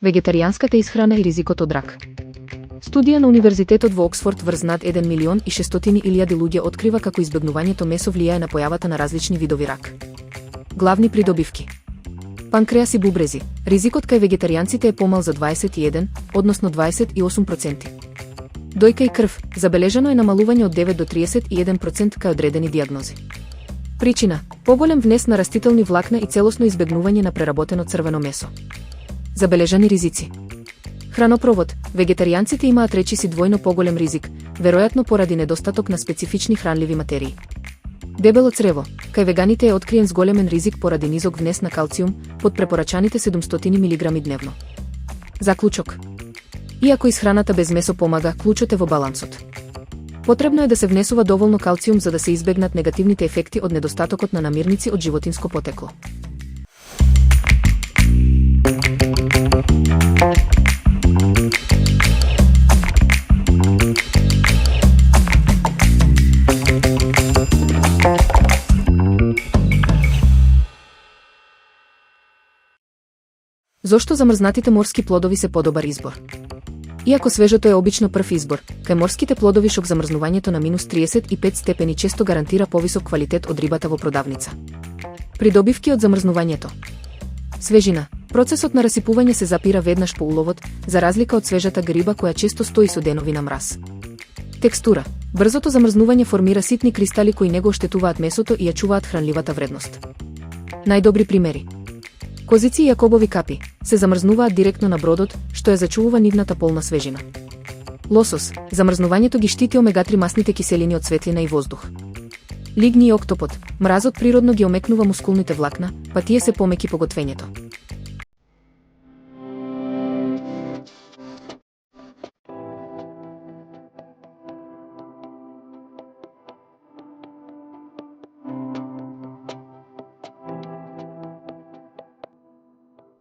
Вегетаријанската исхрана и ризикот од рак. Студија на Универзитетот во Оксфорд врз над 1.600.000 луѓе открива како избегнувањето месо влијае на појавата на различни видови рак. Главни придобивки: панкреас и бубрези. Ризикот кај вегетаријанците е помал за 21, односно 28%. Дојка и крв. Забележано е намалување од 9 до 31% кај одредени дијагнози. Причина: поголем внес на растителни влакна и целосно избегнување на преработено црвено месо. Забележани ризици: хранопровод. Вегетаријанците имаат речиси двојно поголем ризик, веројатно поради недостаток на специфични хранливи материи. Дебело црево. Кај веганите е откриен зголемен ризик поради низок внес на калциум, под препорачаните 700 мг дневно. Заклучок: иако исхраната без месо помага, клучот е во балансот. Потребно е да се внесува доволно калциум за да се избегнат негативните ефекти од недостатокот на намирници од животинско потекло. Зошто замрзнатите морски плодови се подобар избор? Иако свежото е обично прв избор, кај морските плодови шок замрзнувањето на минус 35 степени често гарантира повисок квалитет од рибата во продавница. Придобивки од замрзнувањето: свежина. Процесот на расипување се запира веднаш по уловот, за разлика од свежата риба која често стои со денови на мраз. Текстура. Брзото замрзнување формира ситни кристали кои не го оштетуваат месото и ја чуваат хранливата вредност. Најдобри примери: козици и јакобови капи се замрзнуваат директно на бродот, што ја зачувува нивната полна свежина. Лосос. Замрзнувањето ги штити омега-3 масните киселини од светлина и воздух. Лигни и октопод. Мразот природно ги омекнува мускулните влакна, па тие се помеки по готвењето.